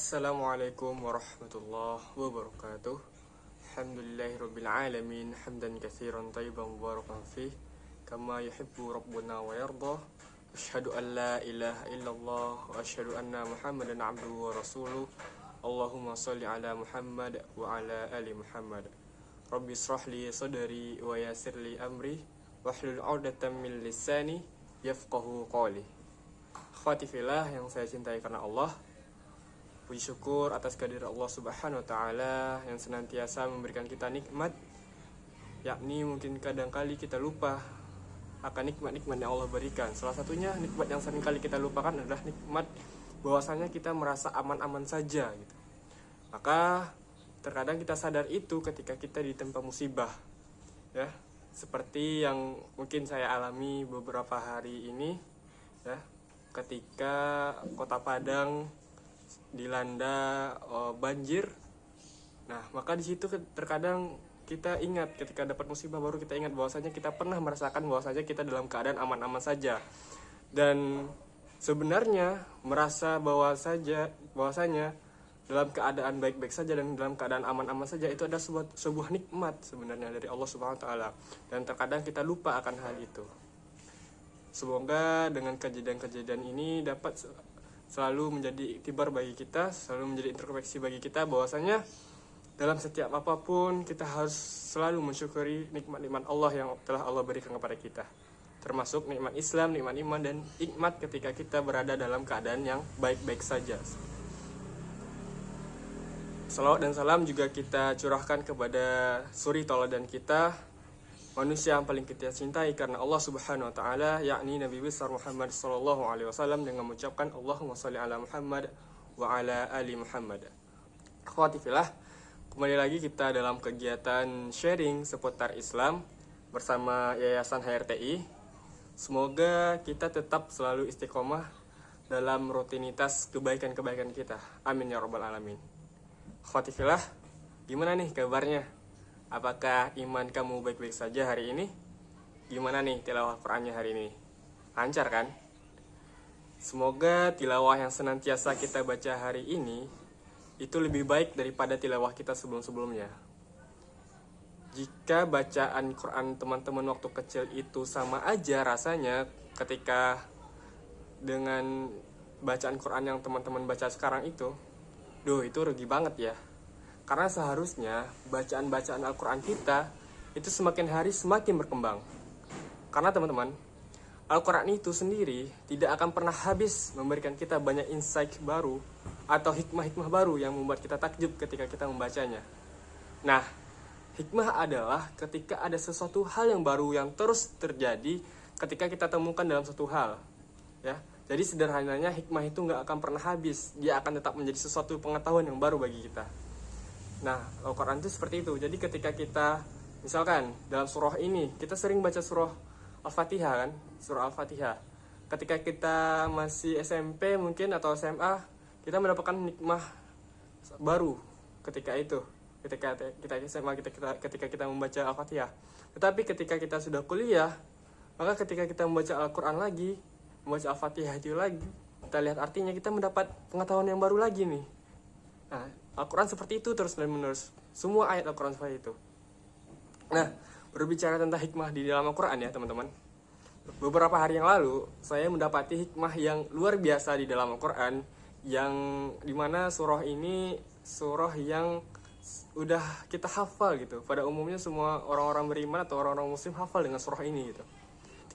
Assalamualaikum warahmatullahi wabarakatuh. Alhamdulillahirrabbilalamin. Hamdan katsiran thayyiban mubarakan fih kama yuhibbu rabbuna wa yardah. Asyhadu an la ilaha illallah wa asyhadu anna Muhammadan abduhu wa rasuluh. Allahumma shalli ala Muhammad wa ala ali Muhammad. Rabbi israh li sadri wa yassir li amri wahlul 'uqdatam min lisani yafqahu qawli. Akhwati fillah yang saya cintai karena Allah, puji syukur atas kehadiran Allah Subhanahu wa Ta'ala yang senantiasa memberikan kita nikmat, yakni mungkin kadang-kali kita lupa akan nikmat-nikmat yang Allah berikan. Salah satunya nikmat yang sering kali kita lupakan adalah nikmat bahwasanya kita merasa aman-aman saja gitu. Maka terkadang kita sadar itu ketika kita ditimpa musibah, ya, seperti yang mungkin saya alami beberapa hari ini, ya, ketika Kota Padang dilanda banjir. Nah, maka di situ terkadang kita ingat, ketika dapat musibah baru kita ingat bahwasanya kita pernah merasakan bahwasanya kita dalam keadaan aman-aman saja. Dan sebenarnya merasa bahwasanya dalam keadaan baik-baik saja dan dalam keadaan aman-aman saja itu ada sebuah nikmat sebenarnya dari Allah Subhanahu wa Ta'ala, dan terkadang kita lupa akan hal itu. Semoga dengan kejadian-kejadian ini dapat selalu menjadi iktibar bagi kita, selalu menjadi introspeksi bagi kita bahwasanya dalam setiap apapun kita harus selalu mensyukuri nikmat-nikmat Allah yang telah Allah berikan kepada kita, termasuk nikmat Islam, nikmat iman, dan nikmat ketika kita berada dalam keadaan yang baik-baik saja. Salawat dan salam juga kita curahkan kepada suri tauladan kita, manusia yang paling kita cintai karena Allah Subhanahu wa Ta'ala, yakni Nabi besar Muhammad sallallahu alaihi wasallam, dengan mengucapkan Allahumma shalli ala Muhammad wa ala ali Muhammad. Akhwati fillah, kembali lagi kita dalam kegiatan sharing seputar Islam bersama Yayasan HRTI. Semoga kita tetap selalu istiqomah dalam rutinitas kebaikan-kebaikan kita. Amin ya rabbal alamin. Akhwati fillah, gimana nih kabarnya? Apakah iman kamu baik-baik saja hari ini? Gimana nih tilawah Qur'annya hari ini? Lancar kan? Semoga tilawah yang senantiasa kita baca hari ini itu lebih baik daripada tilawah kita sebelum-sebelumnya. Jika bacaan Quran teman-teman waktu kecil itu sama aja rasanya ketika dengan bacaan Quran yang teman-teman baca sekarang itu rugi banget ya. Karena seharusnya bacaan-bacaan Al-Quran kita itu semakin hari semakin berkembang. Karena teman-teman, Al-Quran itu sendiri tidak akan pernah habis memberikan kita banyak insight baru atau hikmah-hikmah baru yang membuat kita takjub ketika kita membacanya. Nah, hikmah adalah ketika ada sesuatu hal yang baru yang terus terjadi ketika kita temukan dalam satu hal, ya. Jadi sederhananya hikmah itu nggak akan pernah habis, dia akan tetap menjadi sesuatu pengetahuan yang baru bagi kita. Nah, Al-Quran itu seperti itu. Jadi ketika kita, misalkan dalam surah ini, kita sering baca surah Al-Fatihah kan, surah Al-Fatihah. Ketika kita masih SMP mungkin atau SMA, kita mendapatkan nikmah baru ketika itu. Ketika kita SMA, ketika kita membaca Al-Fatihah. Tetapi ketika kita sudah kuliah, maka ketika kita membaca Al-Quran lagi, membaca Al-Fatihah itu lagi, kita lihat artinya, kita mendapat pengetahuan yang baru lagi nih. Nah, Al-Quran seperti itu terus dan menerus. Semua ayat Al-Quran seperti itu. Nah, berbicara tentang hikmah di dalam Al-Quran ya teman-teman, beberapa hari yang lalu saya mendapati hikmah yang luar biasa di dalam Al-Quran, yang dimana surah ini surah yang udah kita hafal gitu. Pada umumnya semua orang-orang beriman atau orang-orang muslim hafal dengan surah ini gitu.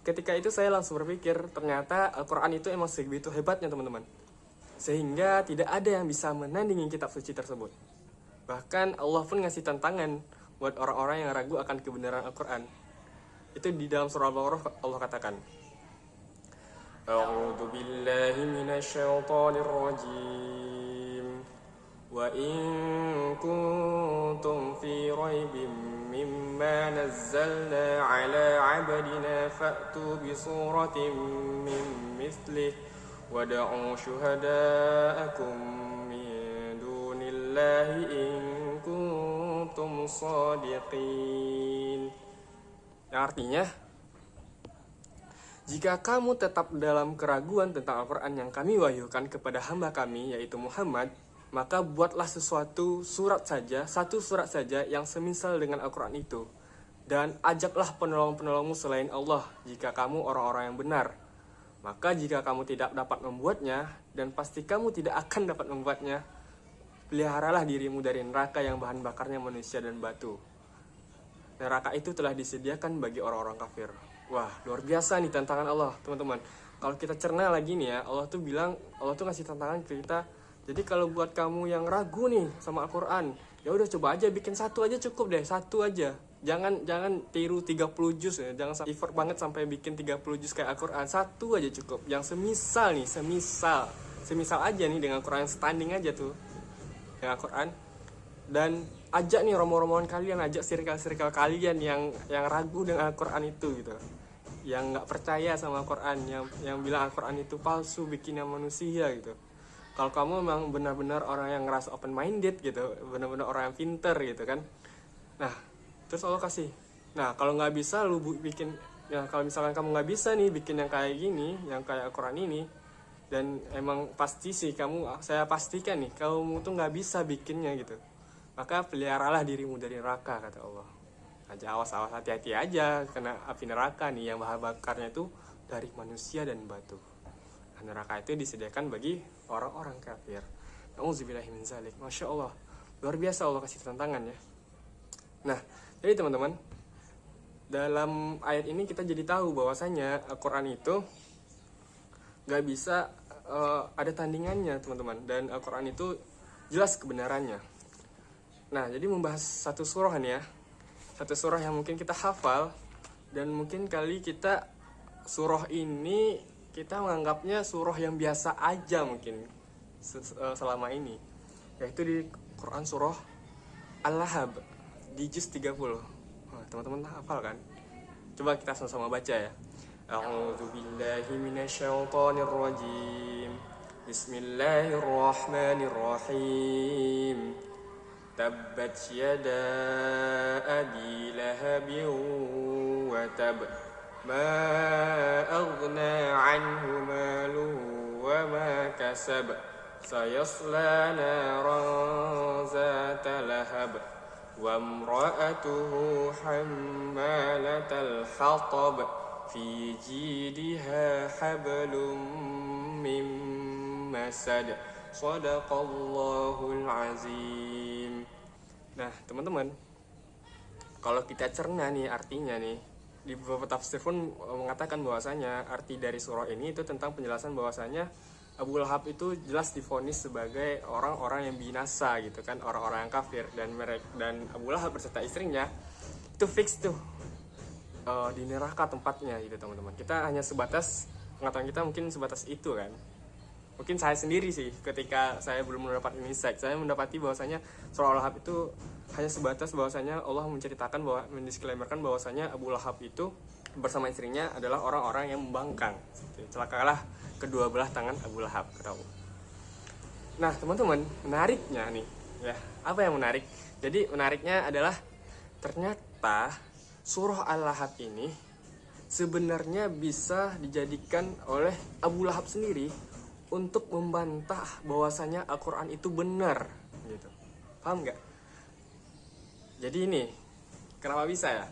Ketika itu saya langsung berpikir, ternyata Al-Quran itu emang sebegitu hebatnya teman-teman, sehingga tidak ada yang bisa menandingi kitab suci tersebut. Bahkan Allah pun ngasih tantangan buat orang-orang yang ragu akan kebenaran Al-Quran. Itu di dalam surah Al-Baqarah Allah katakan, A'udzu billahi minasyaitonir rajim. Wa in kuntum fi raibin mimma nazzalna ala 'abdina fa'tu bi suratin min mislihi wada'u syuhada'akum min dunillahi in kuntum shadiqin. Yang artinya, jika kamu tetap dalam keraguan tentang Al-Quran yang kami wahyukan kepada hamba kami, yaitu Muhammad, maka buatlah satu surat saja yang semisal dengan Al-Quran itu. Dan ajaklah penolong-penolongmu selain Allah jika kamu orang-orang yang benar. Maka jika kamu tidak dapat membuatnya, dan pasti kamu tidak akan dapat membuatnya, peliharalah dirimu dari neraka yang bahan bakarnya manusia dan batu. Neraka itu telah disediakan bagi orang-orang kafir. Wah, luar biasa nih tantangan Allah, teman-teman. Kalau kita cerna lagi nih ya, Allah tuh ngasih tantangan ke kita. Jadi kalau buat kamu yang ragu nih sama Al-Quran, ya udah coba aja bikin satu aja cukup deh, satu aja. Jangan tiru 30 juz ya, jangan effort banget sampai bikin 30 juz kayak Al-Quran. Satu aja cukup, yang semisal aja nih dengan Al-Quran, standing aja tuh dengan Al-Quran. Dan ajak nih romo-romoan kalian, ajak circle-circle kalian yang ragu dengan Al-Quran itu gitu, yang nggak percaya sama Al-Quran, yang bilang Al-Quran itu palsu, bikinnya manusia gitu. Kalau kamu memang benar-benar orang yang ngerasa open minded gitu, benar-benar orang yang pinter gitu kan, nah terus Allah kasih, nah kalau nggak bisa lu bikin, ya kalau misalkan kamu nggak bisa nih bikin yang kayak gini, yang kayak Al-Quran ini, dan emang pasti sih saya pastikan nih kamu tuh nggak bisa bikinnya gitu, maka peliharalah dirimu dari neraka, kata Allah. Awas hati-hati aja kena api neraka nih yang bahan bakarnya itu dari manusia dan batu. Nah, neraka itu disediakan bagi orang-orang kafir. Nauzubillahi min zalik. Masya Allah, luar biasa Allah kasih tantangan ya. Nah, jadi teman-teman, dalam ayat ini kita jadi tahu bahwasanya Al-Quran itu gak bisa ada tandingannya teman-teman, dan Al-Quran itu jelas kebenarannya. Nah, jadi membahas satu surah nih ya, satu surah yang mungkin kita hafal, dan mungkin kali kita surah ini kita menganggapnya surah yang biasa aja mungkin selama ini, yaitu di Quran surah Al-Lahab di juz 30. Teman-teman hafal kan? Coba kita sama-sama baca ya. A'udzu billahi minasyaitonir rajim. Bismillahirrahmanirrahim. Tabbat yada abi lahabin wa tab. Ma aghna 'anhu maluhu wa ma kasab. Sayasla naran zata lahab. Wa imra'atuhu hammalatal hatab. Fi jidha hablum min masad. Shadaqallahul azim. Nah teman-teman, kalau kita cerna nih artinya nih, di beberapa tafsir pun mengatakan bahwasanya arti dari surah ini itu tentang penjelasan bahwasanya Abu Lahab itu jelas divonis sebagai orang-orang yang binasa gitu kan, orang-orang yang kafir, dan Abu Lahab berserta istrinya itu fix tuh di neraka tempatnya gitu teman-teman. Kita hanya sebatas pengetahuan kita mungkin sebatas itu kan. Mungkin saya sendiri sih ketika saya belum mendapat insight, saya mendapati bahwasanya surah Al-Lahab itu hanya sebatas bahwasanya Allah menceritakan bahwa mendisklaimerkan bahwasanya Abu Lahab itu bersama istrinya adalah orang-orang yang membangkang. Celakalah kedua belah tangan Abu Lahab, kata Allah. Nah teman-teman, menariknya nih ya, apa yang menarik? Jadi menariknya adalah ternyata surah Al-Lahab ini sebenarnya bisa dijadikan oleh Abu Lahab sendiri untuk membantah bahwasanya Al-Quran itu benar gitu. Paham nggak? Jadi ini kenapa bisa ya?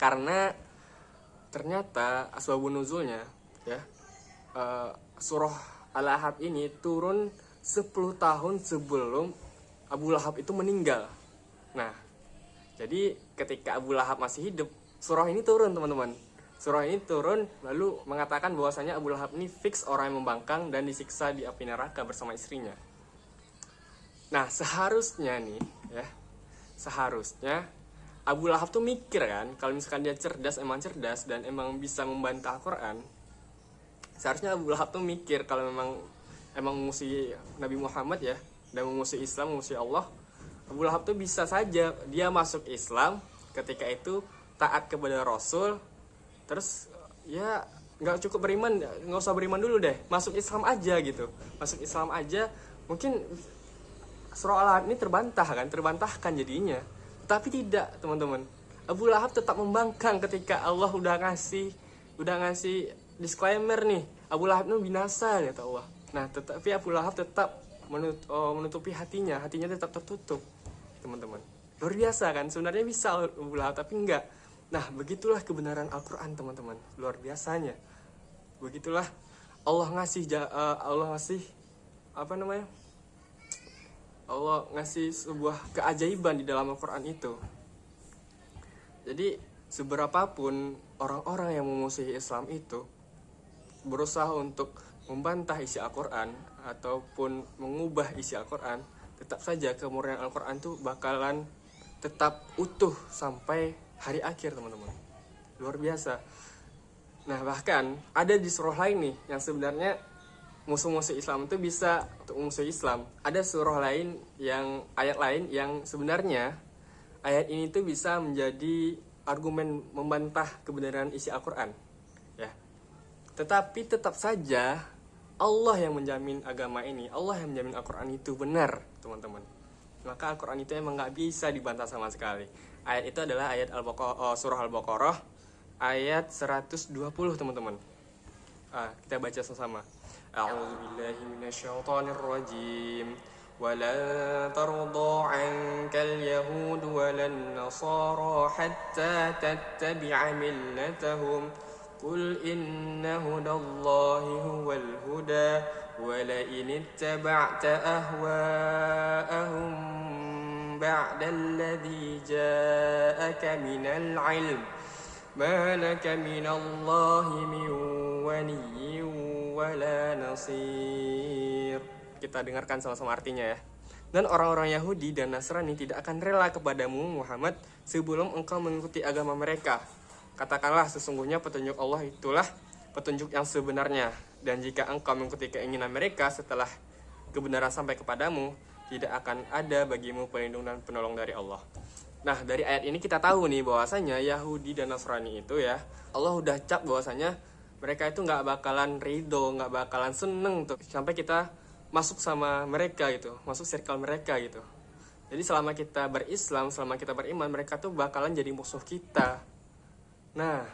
Karena ternyata asbabun nuzulnya ya, surah Al-Lahab ini turun 10 tahun sebelum Abu Lahab itu meninggal. Nah, jadi ketika Abu Lahab masih hidup, surah ini turun teman-teman. Surah ini turun lalu mengatakan bahwasanya Abu Lahab ini fix orang yang membangkang dan disiksa di api neraka bersama istrinya. Nah, seharusnya nih ya, seharusnya Abu Lahab tuh mikir kan, kalau misalkan dia emang cerdas dan emang bisa membantah Al-Quran, seharusnya Abu Lahab tuh mikir kalau emang musuh Nabi Muhammad ya, dan musuh Islam, musuh Allah, Abu Lahab tuh bisa saja dia masuk Islam ketika itu, taat kepada Rasul, terus ya nggak cukup beriman, nggak usah beriman dulu deh, masuk Islam aja gitu, masuk Islam aja, mungkin surah Al-Lahab ini terbantahkan jadinya. Tapi tidak teman-teman, Abu Lahab tetap membangkang ketika Allah udah ngasih disclaimer nih, Abu Lahab itu binasa kata Allah. Nah tetapi Abu Lahab tetap menutupi hatinya tetap tertutup, teman-teman. Luar biasa kan, sebenarnya bisa belah tapi enggak. Nah, begitulah kebenaran Al-Quran, teman-teman. Luar biasanya. Begitulah Allah ngasih apa namanya? Allah ngasih sebuah keajaiban di dalam Al-Quran itu. Jadi seberapapun orang-orang yang memusuhi Islam itu berusaha untuk membantah isi Al-Quran ataupun mengubah isi Al-Quran, tetap saja kemurnian Al-Quran itu bakalan tetap utuh sampai hari akhir, teman-teman. Luar biasa. Nah, bahkan ada di surah lain nih yang sebenarnya musuh-musuh Islam itu bisa untuk musuh Islam. Ada surah lain yang ayat lain yang sebenarnya ayat ini tuh bisa menjadi argumen membantah kebenaran isi Al-Quran, ya. Tetapi tetap saja Allah yang menjamin agama ini, Allah yang menjamin Al-Quran itu benar, teman-teman. Maka Al-Quran itu emang nggak bisa dibantah sama sekali. Ayat itu adalah ayat surah Al-Baqarah ayat 120, teman-teman. Kita baca sama-sama. A'udzubillahi minasyaitonirrajim. وَلَن تَرْضَىٰ عَنكَ الْيَهُودُ وَلَا النَّصَارَىٰ حَتَّىٰ تَتَّبِعَ مِلَّتَهُمْ قُلْ إِنَّ هُدَى اللَّهِ هُوَ الْهُدَىٰ وَلَئِنِ اتَّبَعْتَ أَهْوَاءَهُم بَعْدَ الَّذِي جَاءَكَ مِنَ الْعِلْمِ مَا لَكَ مِنَ اللَّهِ مِن وَلِيٍّ وَلَا نَصِيرٍ. Kita dengarkan sama-sama artinya ya. Dan orang-orang Yahudi dan Nasrani tidak akan rela kepadamu Muhammad sebelum engkau mengikuti agama mereka. Katakanlah, sesungguhnya petunjuk Allah itulah petunjuk yang sebenarnya. Dan jika engkau mengikuti keinginan mereka setelah kebenaran sampai kepadamu, tidak akan ada bagimu pelindung dan penolong dari Allah. Nah, dari ayat ini kita tahu nih bahwasanya Yahudi dan Nasrani itu ya, Allah udah cap bahwasanya mereka itu nggak bakalan ridho, nggak bakalan seneng tuh sampai kita masuk sama mereka gitu, masuk circle mereka gitu. Jadi selama kita berislam, selama kita beriman, mereka tuh bakalan jadi musuh kita. Nah,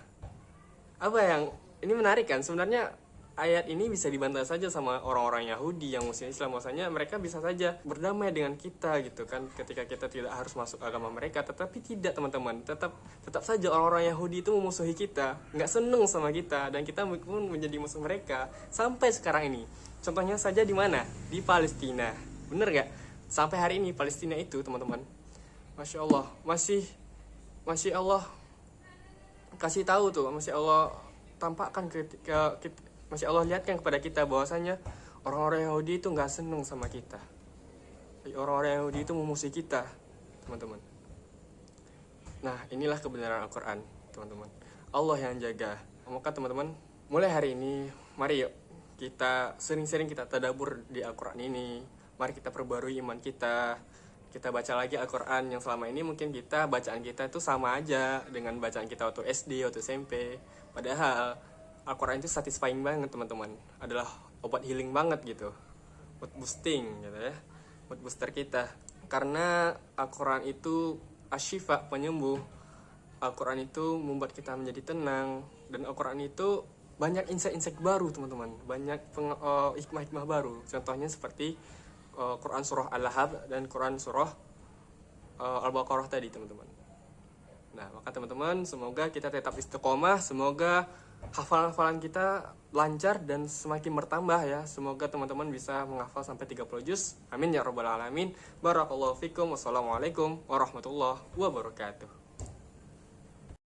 apa yang ini menarik kan? Sebenarnya ayat ini bisa dibantah saja sama orang-orang Yahudi yang musuh Islam. Maksudnya mereka bisa saja berdamai dengan kita gitu kan, ketika kita tidak harus masuk agama mereka. Tetapi tidak, teman-teman, tetap saja orang-orang Yahudi itu memusuhi kita, nggak seneng sama kita, dan kita pun menjadi musuh mereka sampai sekarang ini. Contohnya saja di mana? Di Palestina. Bener gak? Sampai hari ini Palestina itu, teman-teman, Masya Allah, masih Allah kasih tahu tuh, masih Allah tampakkan masih Allah lihatkan kepada kita bahwasanya orang-orang Yahudi itu gak seneng sama kita. Orang-orang Yahudi itu memusuhi kita, teman-teman. Nah, inilah kebenaran Al-Quran, teman-teman. Allah yang jaga. Maka teman-teman, mulai hari ini, mari yuk kita sering-sering kita tadabbur di Al-Quran ini. Mari kita perbarui iman kita. Kita baca lagi Al-Quran yang selama ini mungkin bacaan kita itu sama aja dengan bacaan kita waktu SD, waktu SMP. Padahal Al-Quran itu satisfying banget, teman-teman. Adalah obat healing banget gitu. Mood boosting gitu ya. Mood booster kita. Karena Al-Quran itu asyifa, penyembuh. Al-Quran itu membuat kita menjadi tenang. Dan Al-Quran itu banyak insight-insight baru, teman-teman. Banyak hikmah-hikmah baru. Contohnya seperti Quran surah Al-Lahab dan Quran surah Al-Baqarah tadi, teman-teman. Nah, maka teman-teman, semoga kita tetap istiqomah. Semoga hafalan-hafalan kita lancar dan semakin bertambah ya. Semoga teman-teman bisa menghafal sampai 30 juz. Amin ya rabbal alamin. Barakallahu fikum. Wassalamualaikum warahmatullahi wabarakatuh.